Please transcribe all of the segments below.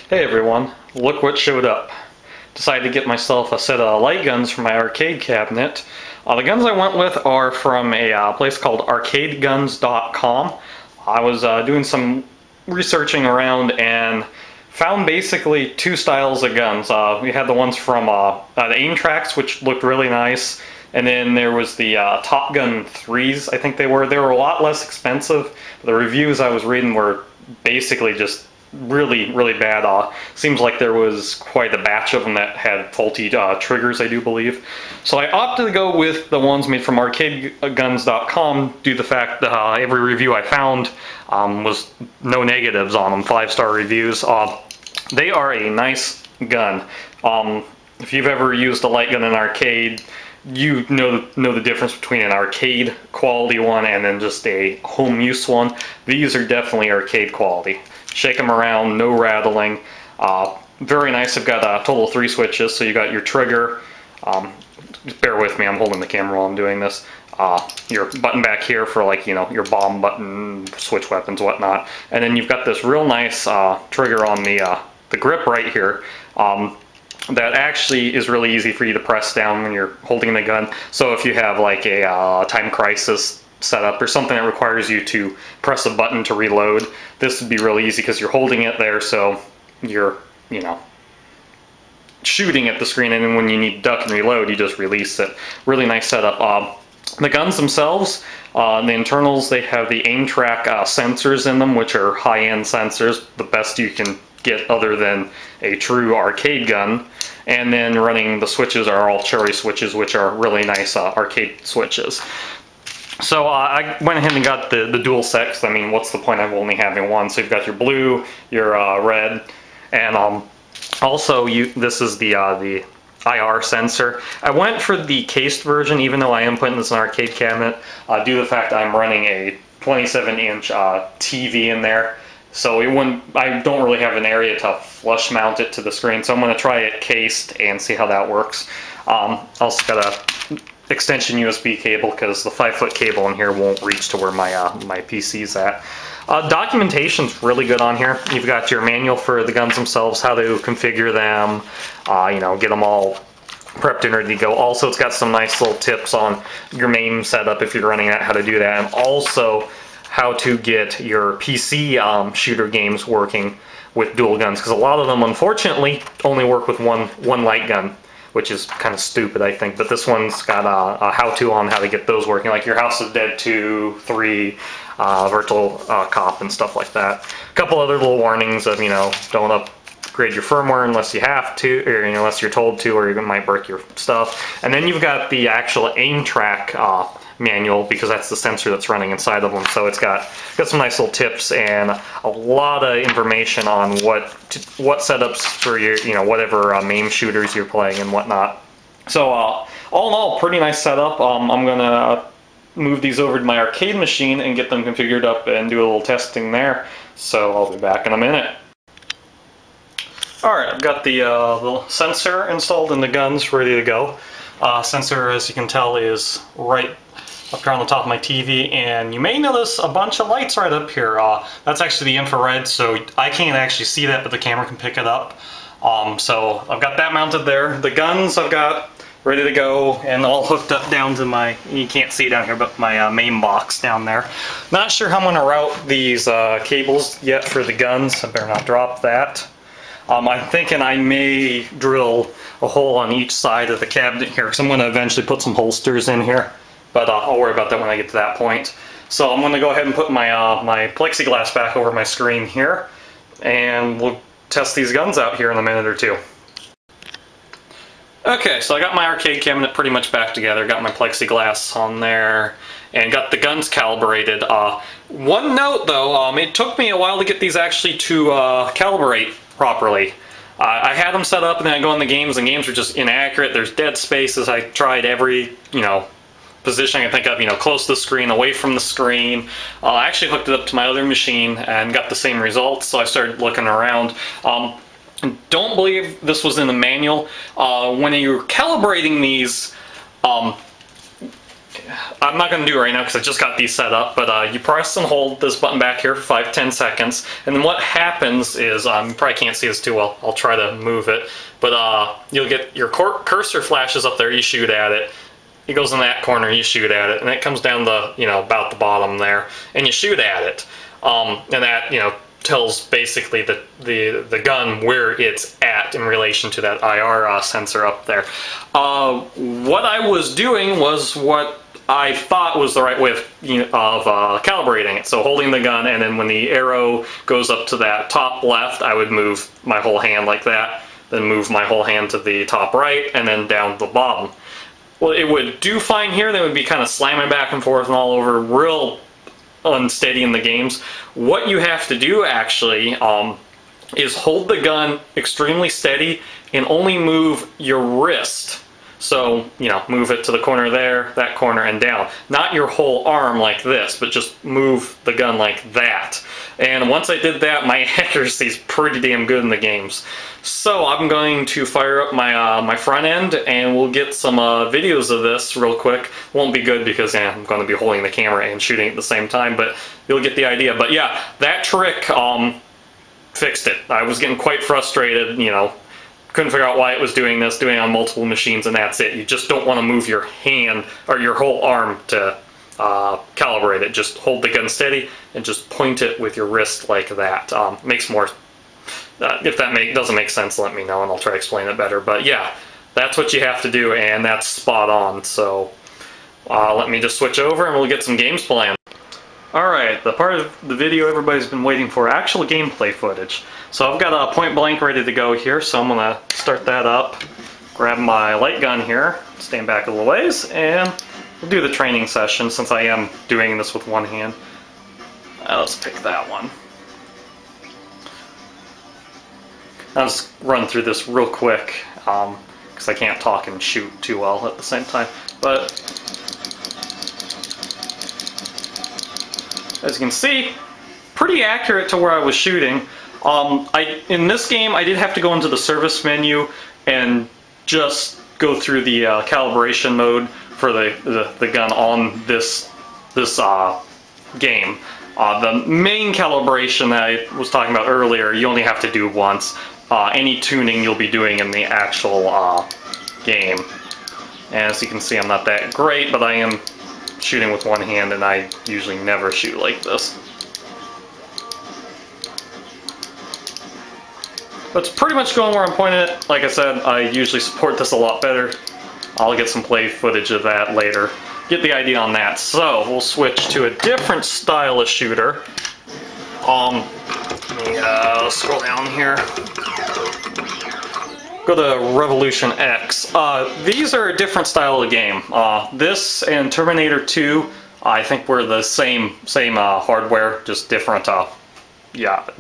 Hey everyone, look what showed up. Decided to get myself a set of light guns for my arcade cabinet. The guns I went with are from a place called arcadeguns.com. I was doing some researching around and found basically two styles of guns. We had the ones from the Aimtraks, which looked really nice, and then there was the Top Gun 3s, I think they were. They were a lot less expensive. The reviews I was reading were basically just really bad. Seems like there was quite a batch of them that had faulty triggers, I do believe. So I opted to go with the ones made from arcadeguns.com due to the fact that every review I found was no negatives on them, 5-star reviews. They are a nice gun. If you've ever used a light gun in an arcade, you know the difference between an arcade quality one and then just a home use one. These are definitely arcade quality. Shake them around, no rattling. Very nice. I've got a total of 3 switches, so you got your trigger. Just bear with me, I'm holding the camera while I'm doing this. Your button back here for, like, your bomb button, switch weapons, whatnot. And then you've got this real nice trigger on the grip right here. That actually is really easy for you to press down when you're holding the gun. So if you have like a time crisis setup or something that requires you to press a button to reload, this would be really easy because you're holding it there, so you're, shooting at the screen, and then when you need to duck and reload, you just release it. Really nice setup. The guns themselves, the internals, they have the Aimtrak sensors in them, which are high-end sensors, the best you can get other than a true arcade gun. And then running the switches are all Cherry switches, which are really nice arcade switches. So I went ahead and got the dual set, 'cause I mean, what's the point of only having one? So you've got your blue, your red, and also this is the IR sensor. I went for the cased version, even though I am putting this in an arcade cabinet, due to the fact that I'm running a 27-inch TV in there. So I don't really have an area to flush mount it to the screen, so I'm going to try it cased and see how that works. Also got a extension USB cable because the 5-foot cable in here won't reach to where my PC's at. Documentation's really good on here. You've got your manual for the guns themselves, how to configure them, get them all prepped and ready to go. Also, it's got some nice little tips on your main setup if you're running that, how to do that, and also how to get your PC shooter games working with dual guns, because a lot of them, unfortunately, only work with one light gun, which is kind of stupid, I think. But this one's got a how-to on how to get those working, like your House of Dead 2, 3, Virtual Cop, and stuff like that. A couple other little warnings of, don't upgrade your firmware unless you have to, or unless you're told to, or you might break your stuff. And then you've got the actual Aimtrak manual, because that's the sensor that's running inside of them. So it's got some nice little tips and a lot of information on what setups for your whatever MAME shooters you're playing and whatnot. So all in all, pretty nice setup. I'm gonna move these over to my arcade machine and get them configured up and do a little testing there. So I'll be back in a minute. Alright, I've got the little sensor installed in the guns, ready to go. Sensor, as you can tell, is right up here on the top of my TV, and you may notice a bunch of lights right up here. That's actually the infrared, so I can't actually see that, but the camera can pick it up. So I've got that mounted there. The guns I've got ready to go and all hooked up down to my, you can't see down here, but my main box down there. Not sure how I'm going to route these cables yet for the guns. I better not drop that. I'm thinking I may drill a hole on each side of the cabinet here, because I'm going to eventually put some holsters in here. But I'll worry about that when I get to that point. So I'm going to go ahead and put my my plexiglass back over my screen here, and we'll test these guns out here in a minute or two. Okay, so I got my arcade cabinet pretty much back together, got my plexiglass on there, and got the guns calibrated. One note though, it took me a while to get these actually to calibrate properly. I had them set up and then I go in the games, and games are just inaccurate. There's dead spaces. I tried every, position I can think of, close to the screen, away from the screen. I actually hooked it up to my other machine and got the same results, so I started looking around. Don't believe this was in the manual. When you're calibrating these, I'm not going to do it right now because I just got these set up, but you press and hold this button back here for 5-10 seconds, and then what happens is, you probably can't see this too well, I'll try to move it, but you'll get your cursor flashes up there, you shoot at it, it goes in that corner, you shoot at it, and it comes down the, about the bottom there, and you shoot at it, and that, tells basically the gun where it's at in relation to that IR sensor up there. What I was doing was what I thought was the right way of calibrating it. So holding the gun, and then when the arrow goes up to that top left, I would move my whole hand like that, then move my whole hand to the top right, and then down the bottom. Well, it would do fine here. They would be kind of slamming back and forth and all over, real unsteady in the games. What you have to do actually is hold the gun extremely steady and only move your wrist. So, move it to the corner there, that corner, and down. Not your whole arm like this, but just move the gun like that. And once I did that, my accuracy is pretty damn good in the games. So I'm going to fire up my my front end, and we'll get some videos of this real quick. Won't be good because I'm going to be holding the camera and shooting at the same time, but you'll get the idea. But yeah, that trick fixed it. I was getting quite frustrated, couldn't figure out why it was doing this, doing it on multiple machines, and that's it. You just don't want to move your hand or your whole arm to calibrate it. Just hold the gun steady and just point it with your wrist like that. Makes more, if that doesn't make sense, let me know and I'll try to explain it better. But yeah, that's what you have to do, and that's spot on. So let me just switch over and we'll get some games playing. Alright, the part of the video everybody's been waiting for, actual gameplay footage. So I've got a point blank ready to go here, so I'm going to start that up, grab my light gun here, stand back a little ways, and we'll do the training session since I am doing this with one hand. Let's pick that one. I'll just run through this real quick, because I can't talk and shoot too well at the same time. But as you can see, pretty accurate to where I was shooting. In this game, I did have to go into the service menu and just go through the calibration mode for the gun on this game. The main calibration that I was talking about earlier, you only have to do once. Any tuning you'll be doing in the actual game. And as you can see, I'm not that great, but I am shooting with one hand, and I usually never shoot like this. But it's pretty much going where I'm pointing it. Like I said, I usually support this a lot better. I'll get some play footage of that later. Get the idea on that. So we'll switch to a different style of shooter. Let me scroll down here. Go to Revolution X. These are a different style of game. This and Terminator 2, I think were the same hardware, just different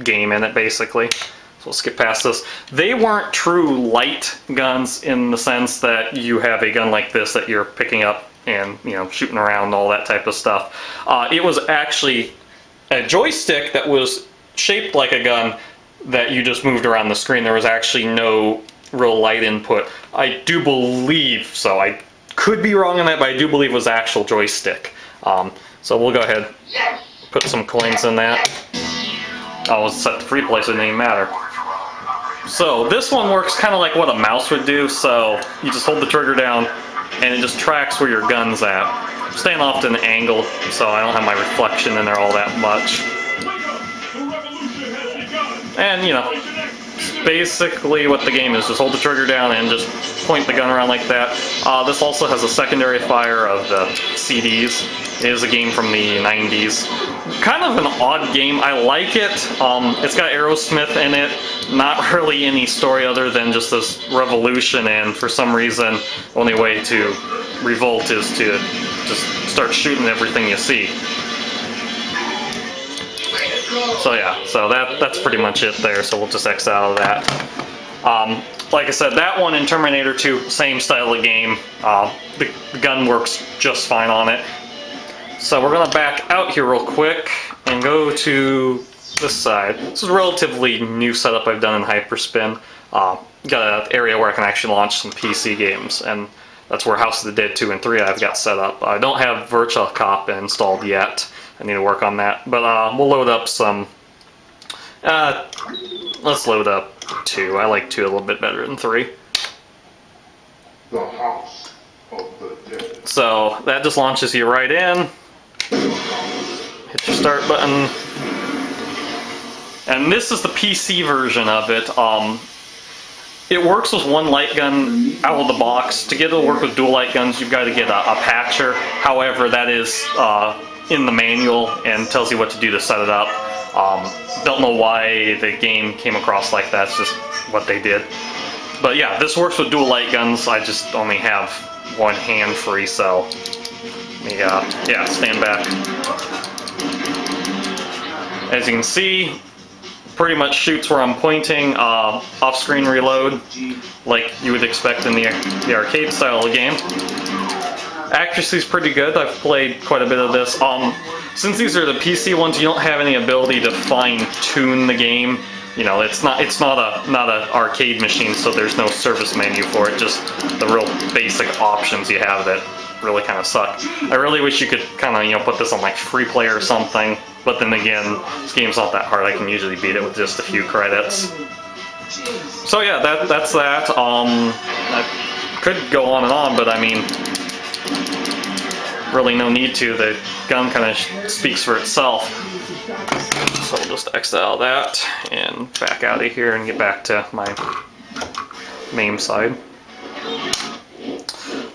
game in it basically. So we'll skip past this. They weren't true light guns in the sense that you have a gun like this that you're picking up and shooting around and all that type of stuff. It was actually a joystick that was shaped like a gun that you just moved around the screen. There was actually no real light input. I do believe so. I could be wrong on that, but I do believe it was actual joystick. So we'll go ahead, put some coins in that. Oh, it's set to free play, so it didn't even matter. So this one works kind of like what a mouse would do. So you just hold the trigger down, and it just tracks where your gun's at. I'm staying off to an angle, so I don't have my reflection in there all that much. And basically what the game is, just hold the trigger down and just point the gun around like that. This also has a secondary fire of the CDs. It is a game from the 90s. Kind of an odd game. I like it. It's got Aerosmith in it. Not really any story other than just this revolution, and for some reason, the only way to revolt is to just start shooting everything you see. So yeah, so that's pretty much it there, so we'll just X out of that. Like I said, that one in Terminator 2, same style of game. The gun works just fine on it. So we're going to back out here real quick and go to this side. This is a relatively new setup I've done in Hyperspin. Got an area where I can actually launch some PC games, and that's where House of the Dead 2 and 3 I've got set up. I don't have Virtua Cop installed yet. I need to work on that. But we'll load up some... let's load up 2. I like 2 a little bit better than 3. The House of the Dead. So that just launches you right in. Hit your start button. And this is the PC version of it. It works with one light gun out of the box. To get it to work with dual light guns, you've got to get a patcher. However, that is in the manual and tells you what to do to set it up. Don't know why the game came across like that. It's just what they did. But yeah, this works with dual light guns. I just only have one hand free, so yeah, stand back. As you can see, pretty much shoots where I'm pointing, off-screen reload, like you would expect in the arcade style of game. Accuracy is pretty good. I've played quite a bit of this. Since these are the PC ones, you don't have any ability to fine-tune the game. You know, it's not an arcade machine, so there's no service menu for it. Just the real basic options you have that really kind of suck. I really wish you could kind of, you know, put this on like free play or something. But then again, this game's not that hard. I can usually beat it with just a few credits. So yeah, that's that. I could go on and on, but I mean, really no need to. The gun kind of speaks for itself. So we'll just exit out of that and back out of here and get back to my main side.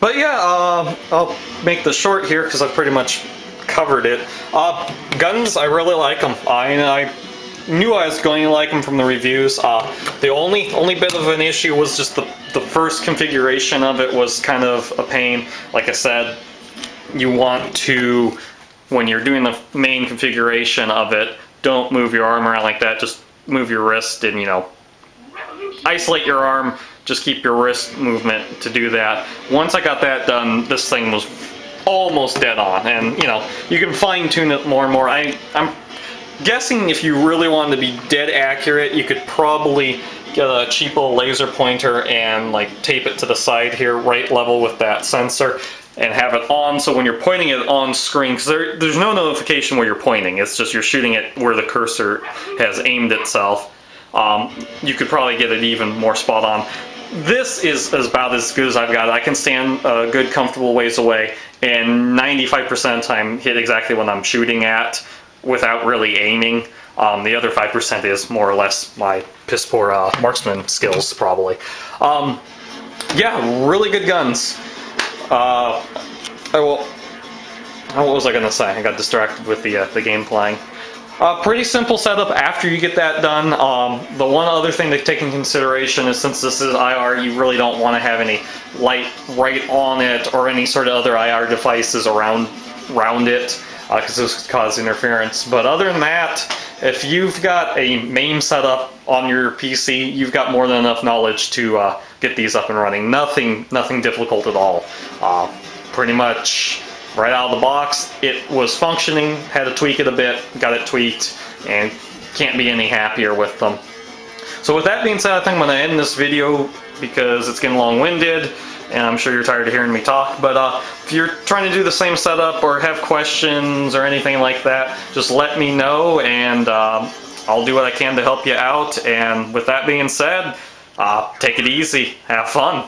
But yeah, I'll make this short here because I've pretty much covered it. Guns, I really like them. I knew I was going to like them from the reviews. The only bit of an issue was just the first configuration of it was kind of a pain. Like I said, you want to, when you're doing the main configuration of it, don't move your arm around like that. Just move your wrist and, you know, isolate your arm. Just keep your wrist movement to do that. Once I got that done, this thing was almost dead on, and you know, you can fine-tune it more and more. I'm guessing if you really wanted to be dead accurate, you could probably get a cheap little laser pointer and like tape it to the side here, right level with that sensor, and have it on, so when you're pointing it on screen, because there's no notification where you're pointing, it's just you're shooting it where the cursor has aimed itself. You could probably get it even more spot on. This is about as good as I've got. I can stand a good comfortable ways away and 95% of the time hit exactly what I'm shooting at without really aiming. The other 5% is more or less my piss poor marksman skills, probably. Yeah, really good guns. What was I gonna say? I got distracted with the game playing. Pretty simple setup after you get that done. The one other thing to take into consideration is, since this is IR, you really don't want to have any light right on it or any sort of other IR devices around it, because this could cause interference. But other than that, if you've got a MAME setup on your PC, you've got more than enough knowledge to get these up and running. Nothing difficult at all. Pretty much right out of the box, it was functioning. Had to tweak it a bit, got it tweaked, and can't be any happier with them. So with that being said, I think I'm going to end this video because it's getting long-winded, and I'm sure you're tired of hearing me talk. But if you're trying to do the same setup or have questions or anything like that, just let me know, and I'll do what I can to help you out. And with that being said, take it easy, have fun.